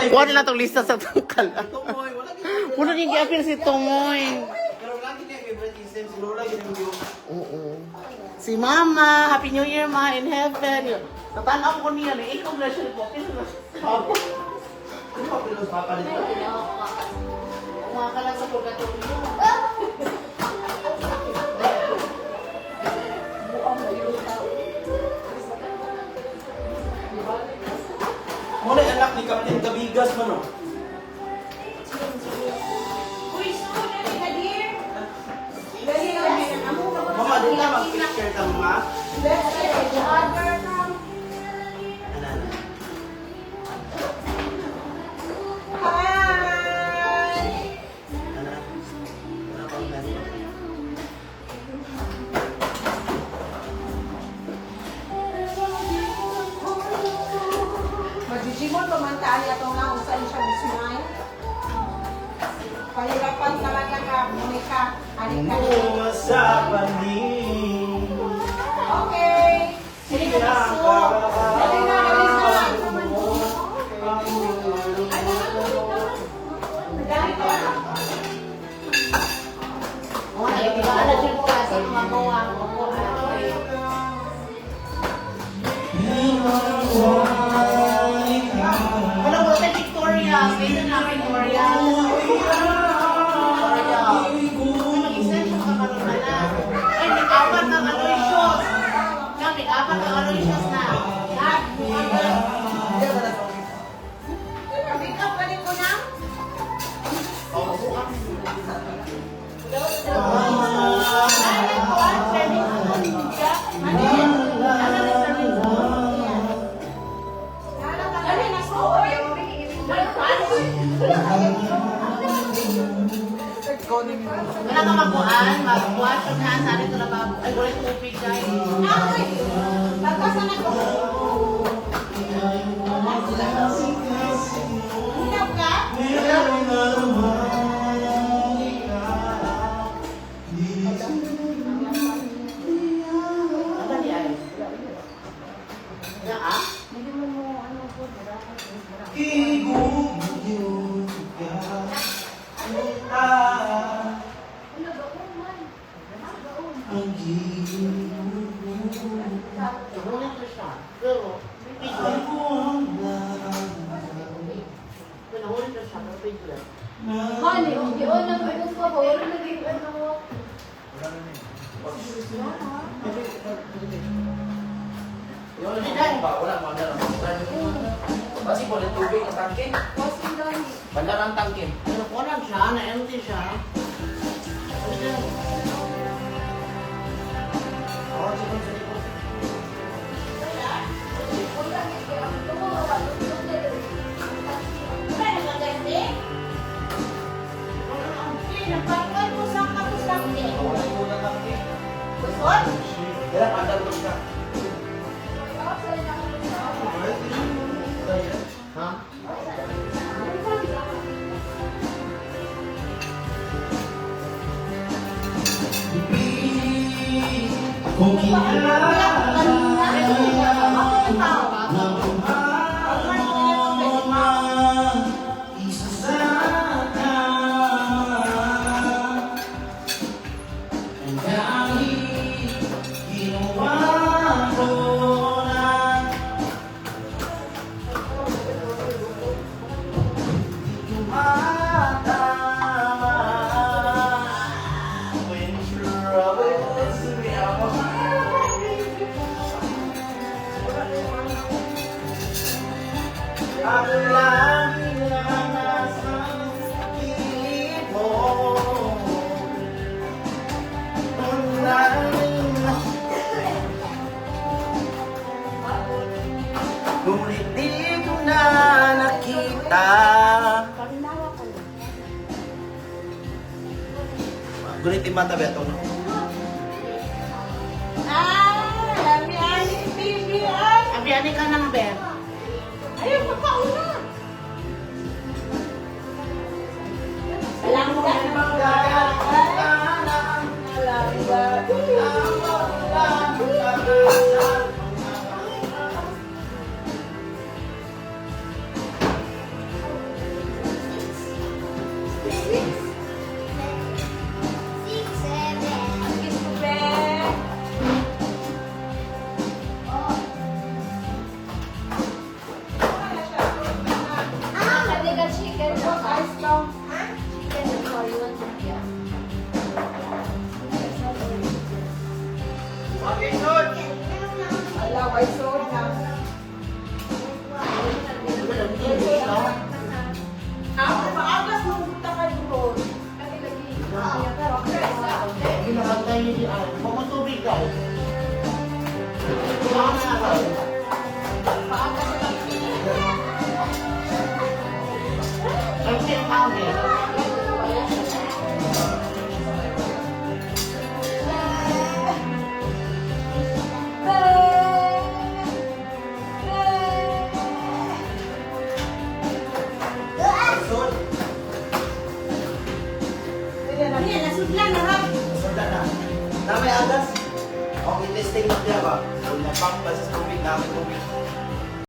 Wala na itong lista sa tungkal. Tumoy, wala gina. Wala niyang gi-appeal si Tumoy. Pero lagi niya favorite instance, si Lola ginagawa. Oo. Si Mama, Happy New Year, Ma, in heaven. Natanaw ko niya, i-congratulate ko. Papa. Ano ba pilos papa dito? Mga ka lang sa purgatorio. Muna yung anak ni Captain Kabigas man o. Mama, di na mag-picture ka mama? Ano, ano? Ano? Wala pang meron. Magjisimon pamantaan niya itong naong saan siya mismay. Pahirapan talaga ka, Monica. Anik ka. Bunga sa panin. Okay. Sige na gusto. Dali na, dali na. Dali ka. Ay, di ba na dyan ka sa mga bawang ko? Wala mo tayo Victoria. Pwede na Victoria. Victoria. Mag-extension ka pa naman na. Ay, nag-apat ng aloysius. Nag-apat ng aloysius na. Lahat. Pick up ka din ko na. Wala ka magbuhan, magbuhan siya na sa akin ito na bago. Ay, wala yung tubig guys. Lagkasan ako. Hinaw ka? Ano di ay? Yan ah? Tuhunin ko siya. Pero, pinahulin ko siya, pero piglet. Honey, yun ang pagod ko ba? Wala naging ano mo. Yun, ba? Wala mo na lang. Kasi po, tubig ang tangke. Kasi dami. Bandar ang tangke. Pero kunan siya, na-empty siya. Nagpapal mo sa kapusang din. Wala po na tangke. Kusot? Kaya andar mo siya. Ha? Kung kilala isa sa ang dahil ginawa ko na tumatama when troubles me out. Ang langit na nasa pilit mo. Ang langit na ngunit di ko na nakita. Ngunit di mata beto, no? Lamian, baby, ay. Abiyani ka ng Ben. Ayaw, magpauna. Alam mo ka na powder. Sud. Ayan, nasudlan na ha. Sud na. Namay agas. Ang i-testing lang diya ba? Kung napang sa tubig namin tubig.